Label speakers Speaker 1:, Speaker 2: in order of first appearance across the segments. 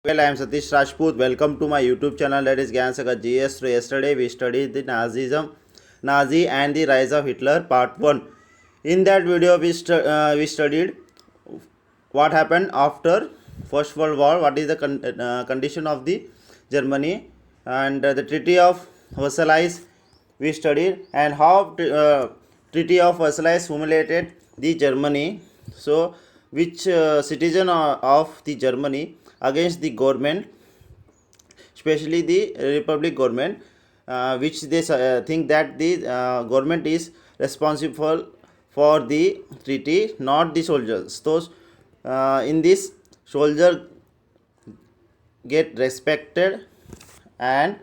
Speaker 1: Well, I am Satish Rajput. Welcome to my YouTube channel, that is Gyan Saga GS. So yesterday we studied the Nazi and the rise of Hitler, part 1. In that video, we studied what happened after First World War, what is the condition of the Germany, and the Treaty of Versailles we studied, and how Treaty of Versailles humiliated the Germany. So which citizen of the Germany against the government, especially the republic government, which they think that the government is responsible for the treaty, not the soldiers. Those in this, soldier get respected, and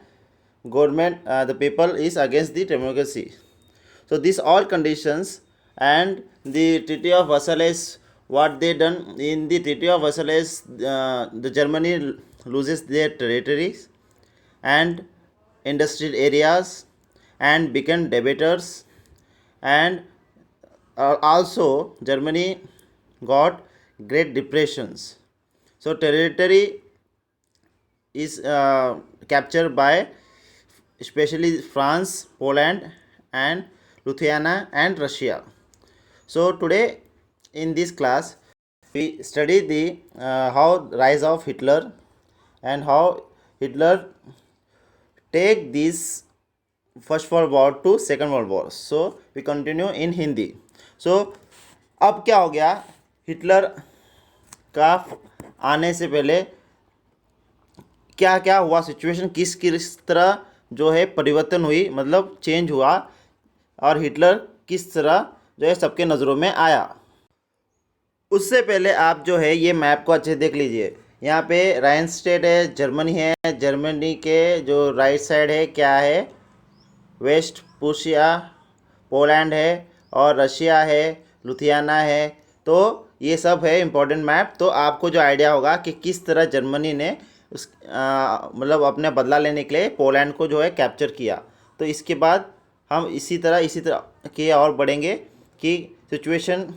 Speaker 1: government, the people is against the democracy. So these all conditions, and the Treaty of Versailles, what they done in the Treaty of Versailles, the Germany loses their territories and industrial areas and become debtors, and also Germany got great depressions. So territory is captured by especially France, Poland, and Lithuania and Russia. So today in this class we study the how rise of Hitler and how Hitler take this First World War to Second World War. So we continue in Hindi. So अब क्या हो गया, Hitler का आने से पहले क्या क्या हुआ, सिचुएशन किस किस तरह जो है परिवर्तन हुई, मतलब चेंज हुआ, और हिटलर किस तरह जो है सबके नज़रों में आया। उससे पहले आप जो है ये मैप को अच्छे से देख लीजिए। यहाँ पे राइन स्टेट है, जर्मनी है, जर्मनी के जो राइट साइड है क्या है, वेस्ट प्रूशिया, पोलैंड है, और रशिया है, लुधियाना है। तो ये सब है इम्पोर्टेंट मैप। तो आपको जो आइडिया होगा कि किस तरह जर्मनी ने उस मतलब अपने बदला लेने के लिए पोलैंड को जो है कैप्चर किया। तो इसके बाद हम इसी तरह के और बढ़ेंगे कि सिचुएशन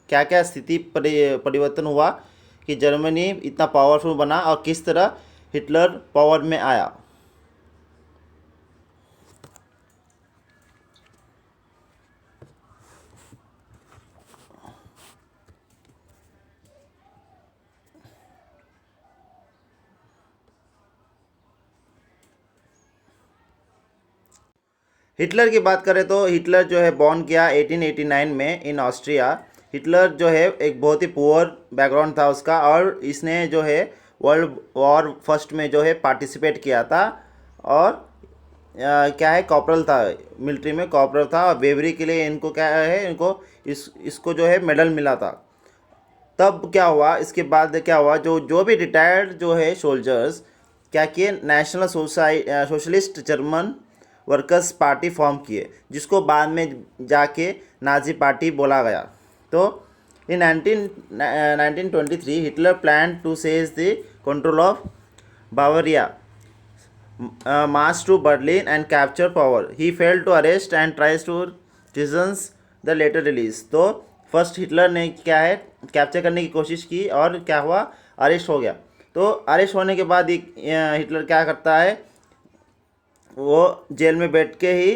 Speaker 1: क्या क्या स्थिति परिवर्तन हुआ कि जर्मनी इतना पावरफुल बना और किस तरह हिटलर पावर में आया। हिटलर की बात करें तो हिटलर जो है बॉर्न किया 1889 में इन ऑस्ट्रिया। हिटलर जो है एक बहुत ही पुअर बैकग्राउंड था उसका, और इसने जो है वर्ल्ड वॉर फर्स्ट में जो है पार्टिसिपेट किया था, और क्या है, कॉर्पोरल था, मिलिट्री में कॉर्पोरल था, और बेवरी के लिए इनको क्या है, इसको जो है मेडल मिला था। तब क्या हुआ, इसके बाद क्या हुआ, जो भी रिटायर्ड जो है सोल्जर्स क्या किए, national socialist German workers party form किए, जिसको बाद में जाके नाजी पार्टी बोला गया। तो in 1923 Hitler plan to seize the control of Bavaria, march to Berlin and capture power. He failed to arrest and tries to reasons the later release. तो first Hitler ने क्या है, कैप्चर करने की कोशिश की, और क्या हुआ, अरेस्ट हो गया। तो अरेस्ट होने के बाद हिटलर क्या करता है, वो जेल में बैठ के ही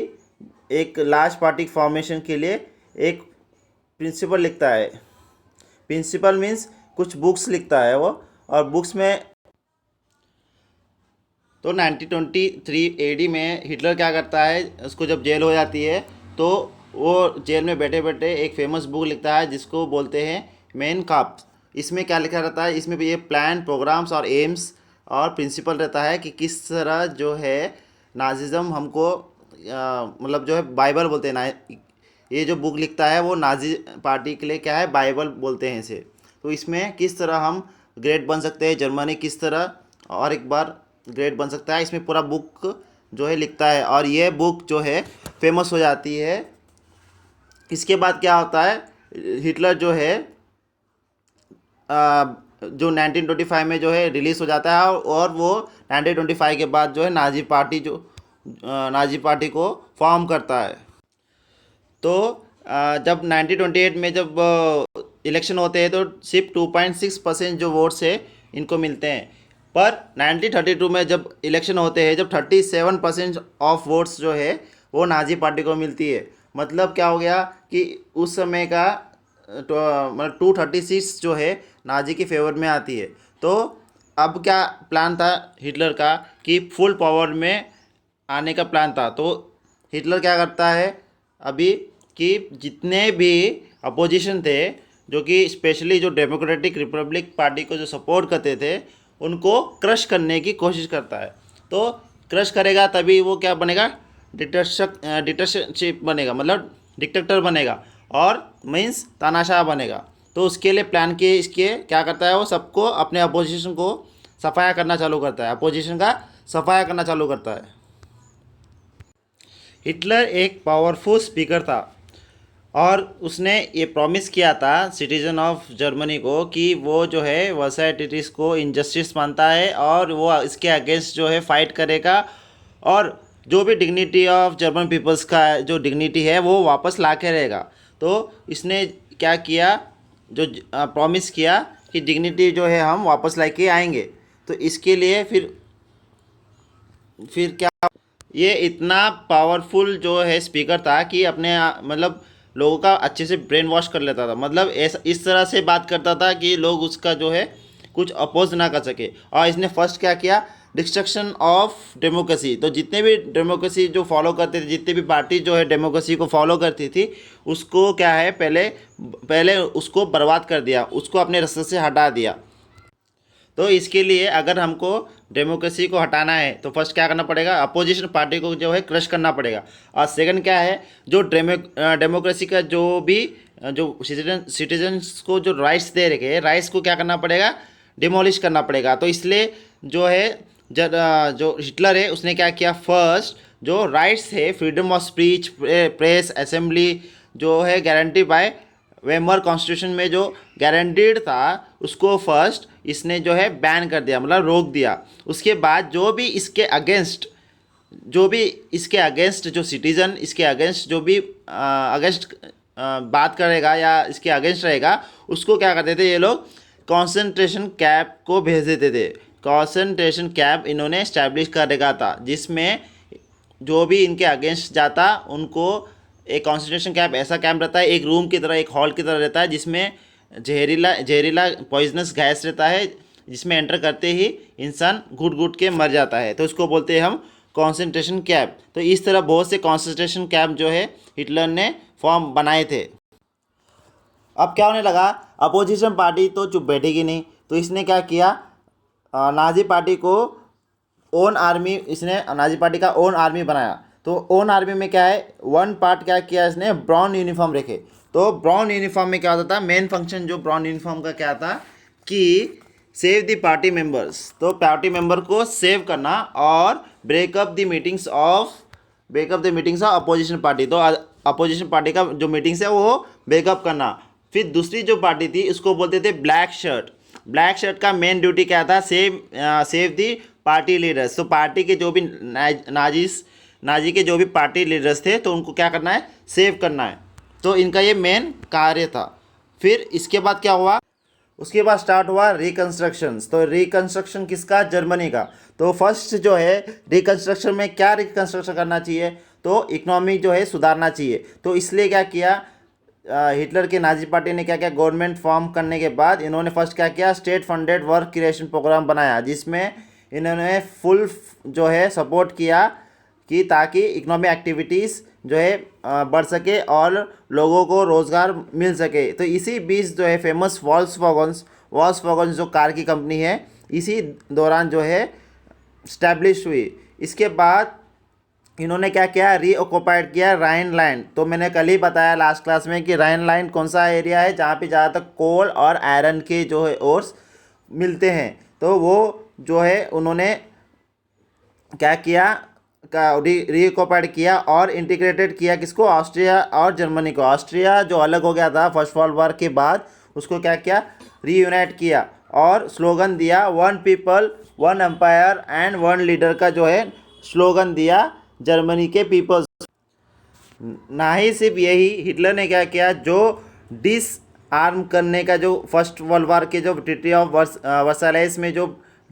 Speaker 1: एक लार्ज पार्टी फॉर्मेशन के लिए एक प्रिंसिपल लिखता है। प्रिंसिपल मीन्स कुछ बुक्स लिखता है वो, और बुक्स में तो 1923 एडी में हिटलर क्या करता है, उसको जब जेल हो जाती है तो वो जेल में बैठे बैठे एक फेमस बुक लिखता है जिसको बोलते हैं मेन काम्फ। इसमें क्या लिखा रहता है, इसमें ये प्लान, प्रोग्राम्स और एम्स और प्रिंसिपल रहता है कि किस तरह जो है नाजिज़म हमको मतलब जो है बाइबल बोलते हैं ना, ये जो बुक लिखता है वो नाजी पार्टी के लिए क्या है, बाइबल बोलते हैं इसे। तो इसमें किस तरह हम ग्रेट बन सकते हैं, जर्मनी किस तरह और एक बार ग्रेट बन सकता है, इसमें पूरा बुक जो है लिखता है, और ये बुक जो है फेमस हो जाती है। इसके बाद क्या होता है, हिटलर जो है जो 1925 में जो है रिलीज़ हो जाता है, और वो 1925 के बाद जो है नाजी पार्टी को फॉर्म करता है। तो जब 1928 में जब इलेक्शन होते हैं तो सिर्फ 2.6% जो वोट्स है इनको मिलते हैं। पर 1932 में जब इलेक्शन होते हैं, जब 37% ऑफ वोट्स जो है वो नाजी पार्टी को मिलती है। मतलब क्या हो गया कि उस समय का मतलब 236 जो है नाजी की फेवर में आती है। तो अब क्या प्लान था हिटलर का कि फुल पावर में आने का प्लान था। तो हिटलर क्या करता है अभी कि जितने भी अपोजिशन थे, जो कि स्पेशली जो डेमोक्रेटिक रिपब्लिक पार्टी को जो सपोर्ट करते थे, उनको क्रश करने की कोशिश करता है। तो क्रश करेगा तभी वो क्या बनेगा, डिक्टेटरशिप बनेगा, मतलब डिक्टेटर बनेगा, और मीन्स तानाशाह बनेगा। तो उसके लिए प्लान किए इसके क्या करता है, वो सबको अपने अपोजिशन को सफाया करना चालू करता है, अपोजिशन का सफाया करना चालू करता है। हिटलर एक पावरफुल स्पीकर था और उसने ये प्रॉमिस किया था सिटीजन ऑफ जर्मनी को कि वो जो है वर्साई ट्रीटीज को इनजस्टिस मानता है और वो इसके अगेंस्ट जो है फाइट करेगा, और जो भी डिग्निटी ऑफ जर्मन पीपल्स का जो डिग्निटी है वो वापस ला के रहेगा। तो इसने क्या किया, जो प्रॉमिस किया कि डिग्निटी जो है हम वापस ला के आएंगे। तो इसके लिए फिर क्या, ये इतना पावरफुल जो है स्पीकर था कि अपने मतलब लोगों का अच्छे से ब्रेन वॉश कर लेता था। मतलब ऐसा इस तरह से बात करता था कि लोग उसका जो है कुछ अपोज ना कर सके। और इसने फर्स्ट क्या किया, डिस्ट्रक्शन ऑफ डेमोक्रेसी। तो जितने भी डेमोक्रेसी जो फॉलो करते थे, जितने भी पार्टी जो है डेमोक्रेसी को फॉलो करती थी, उसको क्या है पहले पहले उसको बर्बाद कर दिया, उसको अपने रास्ते से हटा दिया। तो इसके लिए अगर हमको डेमोक्रेसी को हटाना है तो फर्स्ट क्या करना पड़ेगा, अपोजिशन पार्टी को जो है क्रश करना पड़ेगा। और सेकंड क्या है, जो डेमोक्रेसी का जो भी जो सिटीजन्स को जो राइट्स दे रखे हैं, राइट्स को क्या करना पड़ेगा, डिमोलिश करना पड़ेगा। तो इसलिए जो है जो हिटलर है उसने क्या किया, फर्स्ट जो राइट्स है, freedom of speech, press, assembly जो है गारंटी बाय वेमर कॉन्स्टिट्यूशन में जो गारंटीड था, उसको फर्स्ट इसने जो है बैन कर दिया, मतलब रोक दिया। उसके बाद जो भी इसके अगेंस्ट जो सिटीज़न इसके अगेंस्ट जो भी अगेंस्ट बात करेगा या इसके अगेंस्ट रहेगा, उसको क्या करते थे ये लोग, कॉन्सेंट्रेशन कैंप को भेज देते थे। कॉन्सेंट्रेशन कैंप इन्होंने इस्टेब्लिश कर रखा था, जिसमें जो भी इनके अगेंस्ट जाता उनको एक कॉन्सेंट्रेशन कैंप, ऐसा कैंप रहता है एक रूम की तरह, एक हॉल की तरह रहता है, जिसमें जहरीला पॉइजनस गैस रहता है, जिसमें एंटर करते ही इंसान घुट घुट के मर जाता है। तो इसको बोलते हैं हम कॉन्सेंट्रेशन कैंप। तो इस तरह बहुत से कॉन्सेंट्रेशन कैंप जो है हिटलर ने फॉर्म बनाए थे। अब क्या होने लगा, अपोजिशन पार्टी तो चुप बैठेगी नहीं, तो इसने क्या किया, नाजी पार्टी को ओन आर्मी, इसने नाजी पार्टी का ओन आर्मी बनाया। तो ओन आर्मी में क्या है, वन पार्ट क्या किया इसने, ब्राउन यूनिफॉर्म रखे। तो ब्राउन यूनिफॉर्म में क्या होता था, मेन फंक्शन जो ब्राउन यूनिफॉर्म का क्या था कि सेव द पार्टी मेंबर्स। तो पार्टी मेंबर को सेव करना और breakup the meetings of opposition party. तो अपोजिशन पार्टी का जो मीटिंग्स है वो ब्रेकअप करना। फिर दूसरी जो पार्टी थी उसको बोलते थे ब्लैक शर्ट। ब्लैक शर्ट का मेन ड्यूटी क्या था, सेव दी पार्टी लीडर्स। तो पार्टी के जो भी नाजी के जो भी पार्टी लीडर्स थे, तो उनको क्या करना है, सेव करना है। तो इनका ये मेन कार्य था। फिर इसके बाद क्या हुआ, उसके बाद स्टार्ट हुआ रिकन्स्ट्रक्शंस। तो रिकन्स्ट्रक्शन किसका, जर्मनी का। तो फर्स्ट जो है रिकन्स्ट्रक्शन में क्या रिकन्स्ट्रक्शन करना चाहिए, तो इकोनॉमी जो है सुधारना चाहिए। तो इसलिए क्या किया, हिटलर की नाजी पार्टी ने क्या किया, गवर्नमेंट फॉर्म करने के बाद इन्होंने फर्स्ट क्या किया, state funded work creation programme बनाया, जिसमें इन्होंने फुल जो है सपोर्ट किया कि ताकि इकोनॉमिक एक्टिविटीज़ जो है बढ़ सके और लोगों को रोज़गार मिल सके। तो इसी बीच जो है फेमस वॉल्क्सवैगन जो कार की कंपनी है, इसी दौरान जो है स्टैब्लिश हुई। इसके बाद इन्होंने क्या किया, रीऑक्युपाइड किया राइनलैंड। तो मैंने कल ही बताया लास्ट क्लास में कि राइनलैंड कौन सा एरिया है जहाँ पे ज़्यादातर कोल और आयरन के जो है ओर्स मिलते हैं। तो वो जो है उन्होंने क्या किया, रीऑक्युपाइड किया और इंटीग्रेटेड किया किसको, ऑस्ट्रिया और जर्मनी को। ऑस्ट्रिया जो अलग हो गया था फर्स्ट वर्ल्ड वॉर के बाद, उसको क्या किया, रीयूनाइट किया और स्लोगन दिया, one people one empire and one leader का जो है स्लोगन दिया जर्मनी के पीपल्स। ना ही सिर्फ यही, हिटलर ने क्या किया, जो आर्म करने का जो फर्स्ट वर्ल्ड वार के जो ट्रीटी ऑफ वर्साइलेस में जो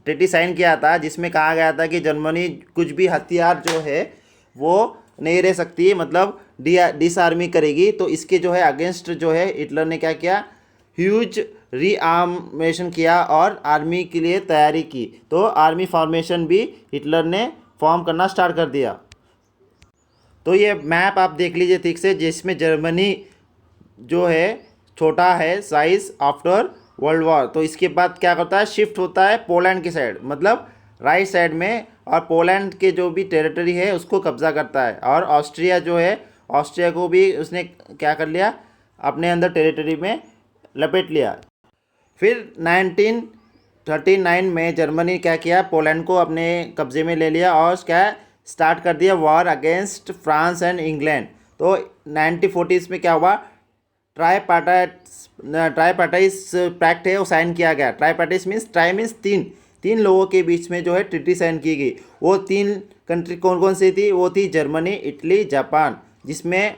Speaker 1: ट्रीटी साइन किया था, जिसमें कहा गया था कि जर्मनी कुछ भी हथियार जो है वो नहीं रह सकती, मतलब डिसआर्मी करेगी। तो इसके जो है अगेंस्ट जो है हिटलर ने क्या किया, ह्यूज रीआर्मेशन किया और आर्मी के लिए तैयारी की। तो आर्मी फॉर्मेशन भी हिटलर ने फॉर्म करना स्टार्ट कर दिया। तो ये मैप आप देख लीजिए ठीक से, जिसमें जर्मनी जो है छोटा है साइज आफ्टर वर्ल्ड वॉर। तो इसके बाद क्या करता है, शिफ्ट होता है पोलैंड की साइड, मतलब राइट साइड में, और पोलैंड के जो भी टेरिटरी है उसको कब्जा करता है। और ऑस्ट्रिया जो है, ऑस्ट्रिया को भी उसने क्या कर लिया, अपने अंदर टेरिटरी में लपेट लिया। फिर 1939 में जर्मनी क्या किया, पोलैंड को अपने कब्जे में ले लिया और क्या स्टार्ट कर दिया war against France and England. तो 1940 में क्या हुआ, ट्राईपार्टाइस पैक्ट है वो साइन किया गया। ट्राईपार्टाइस मीन्स तीन लोगों के बीच में जो है ट्रीटी साइन की गई। वो 3 कंट्री कौन कौन सी थी, वो थी जर्मनी, इटली, जापान, जिसमें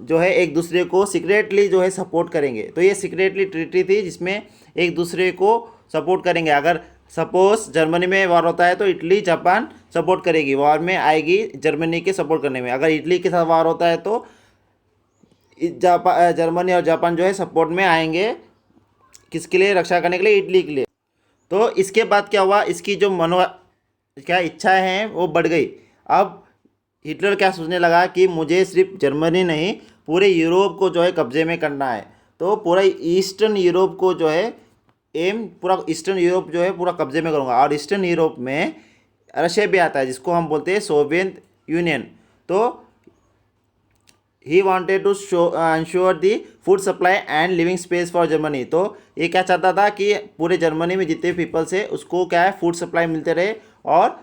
Speaker 1: जो है एक दूसरे को सीक्रेटली जो है सपोर्ट करेंगे। तो ये सीक्रेटली ट्रीटी थी जिसमें एक दूसरे को सपोर्ट करेंगे। अगर सपोज जर्मनी में वॉर होता है तो इटली जापान सपोर्ट करेगी, वॉर में आएगी जर्मनी के सपोर्ट करने में। अगर इटली के साथ वॉर होता है तो जर्मनी और जापान जो है सपोर्ट में आएंगे, किसके लिए, रक्षा करने के लिए, इटली के लिए। तो इसके बाद क्या हुआ, इसकी जो क्या इच्छाएं हैं वो बढ़ गई। अब हिटलर क्या सोचने लगा कि मुझे सिर्फ जर्मनी नहीं, पूरे यूरोप को जो है कब्जे में करना है। तो पूरा ईस्टर्न यूरोप को जो है पूरा ईस्टर्न यूरोप जो है पूरा कब्जे में करूँगा। और ईस्टर्न यूरोप में रशिया भी आता है, जिसको हम बोलते हैं सोवियत यूनियन। तो he wanted to ensure the food supply and living space for Germany. तो ये क्या चाहता था कि पूरे जर्मनी में जितने पीपल्स है उसको क्या है, फूड सप्लाई मिलते रहे और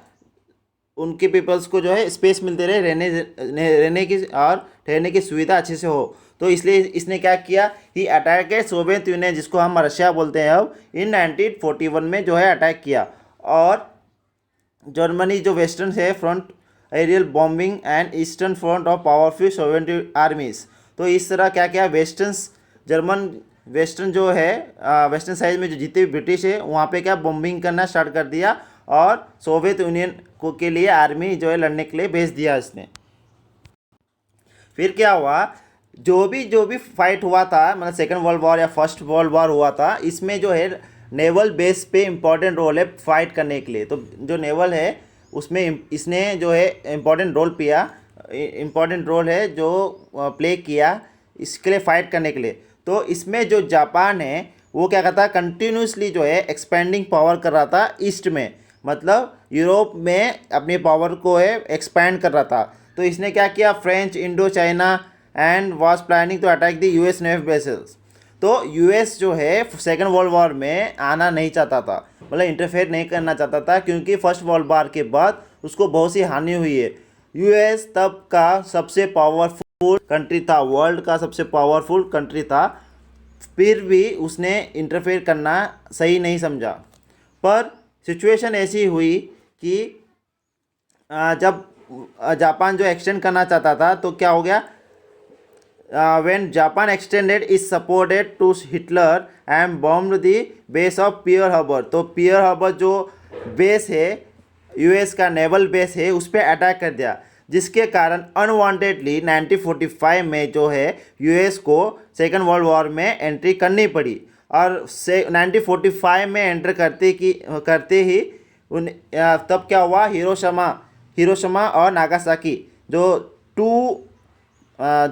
Speaker 1: उनके पीपल्स को जो है स्पेस मिलते रहे, रहने की और ठहरने की सुविधा अच्छे से हो। तो इसलिए इसने क्या किया, ही अटैक है सोवियत यूनियन, जिसको हम रशिया बोलते हैं अब, इन 1941 में जो है अटैक किया। और जर्मनी जो वेस्टर्न है front aerial bombing and eastern front of powerful Soviet armies. तो इस तरह क्या क्या वेस्टर्न जो है वेस्टर्न साइड में जो जितने भी ब्रिटिश है वहाँ पे क्या बॉम्बिंग करना स्टार्ट कर दिया और सोवियत यूनियन को के लिए आर्मी जो है लड़ने के लिए भेज दिया इसने। फिर क्या हुआ, जो भी फाइट हुआ था, मतलब सेकेंड वर्ल्ड वॉर या फर्स्ट वर्ल्ड वॉर हुआ था, इसमें जो है नेवल बेस पे इम्पॉर्टेंट रोल है फाइट करने के लिए। तो जो नेवल है उसमें इसने जो है इम्पॉर्टेंट रोल है जो प्ले किया इसके लिए फाइट करने के लिए। तो इसमें जो जापान है वो क्या करता है, कंटिन्यूसली जो है एक्सपेंडिंग पावर कर रहा था ईस्ट में, मतलब यूरोप में अपनी पावर को है एक्सपैंड कर रहा था। तो इसने क्या किया, French Indo China and was planning to attack the US navy bases. तो यूएस जो है सेकेंड वर्ल्ड वॉर में आना नहीं चाहता था, मतलब इंटरफेयर नहीं करना चाहता था, क्योंकि फर्स्ट वर्ल्ड वॉर के बाद उसको बहुत सी हानि हुई है। यूएस तब का सबसे पावरफुल कंट्री था, वर्ल्ड का सबसे पावरफुल कंट्री था, फिर भी उसने इंटरफेयर करना सही नहीं समझा। पर सिचुएशन ऐसी हुई कि जब जापान जो एक्सटेंड करना चाहता था तो क्या हो गया, when Japan extended its support to Hitler and bombed the base of Pearl Harbor। तो पियर हार्बर जो बेस है यूएस का नेवल बेस है उस पर अटैक कर दिया, जिसके कारण अनवांटेडली 1945 में जो है यूएस को सेकेंड वर्ल्ड वॉर में एंट्री करनी पड़ी। और 1945 में एंटर करते ही तब क्या हुआ, हिरोशिमा और नागासाकी जो 2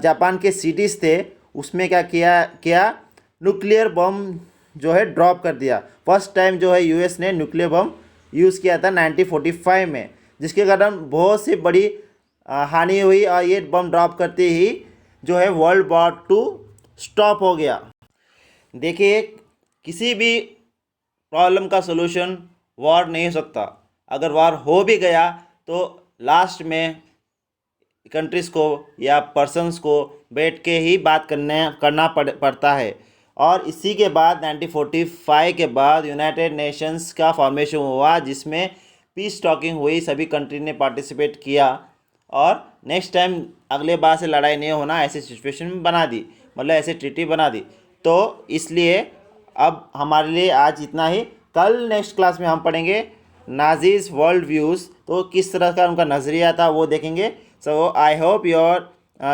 Speaker 1: जापान के सिटीज़ थे उसमें क्या किया न्यूक्लियर बम जो है ड्रॉप कर दिया। फर्स्ट टाइम जो है यूएस ने न्यूक्लियर बम यूज़ किया था 1945 में, जिसके कारण बहुत सी बड़ी हानि हुई और ये बम ड्रॉप करते ही जो है वर्ल्ड वॉर 2 स्टॉप हो गया। देखिए, किसी भी प्रॉब्लम का सलूशन वॉर नहीं हो सकता। अगर वॉर हो भी गया तो लास्ट में कंट्रीज़ को या पर्सन्स को बैठ के ही बात करना पड़ता है। और इसी के बाद 1945 के बाद यूनाइटेड नेशंस का फॉर्मेशन हुआ, जिसमें पीस टॉकिंग हुई, सभी कंट्री ने पार्टिसिपेट किया और नेक्स्ट टाइम अगले बार से लड़ाई नहीं होना ऐसी सिचुएशन बना दी, मतलब ऐसे ट्रीटी बना दी। तो इसलिए अब हमारे लिए आज इतना ही। कल नेक्स्ट क्लास में हम पढ़ेंगे नाजीज वर्ल्ड व्यूज़, तो किस तरह का उनका नज़रिया था वो देखेंगे। So I hope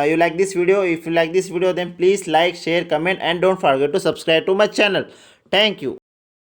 Speaker 1: you like this video. If you like this video, then please like, share, comment, and don't forget to subscribe to my channel. Thank you.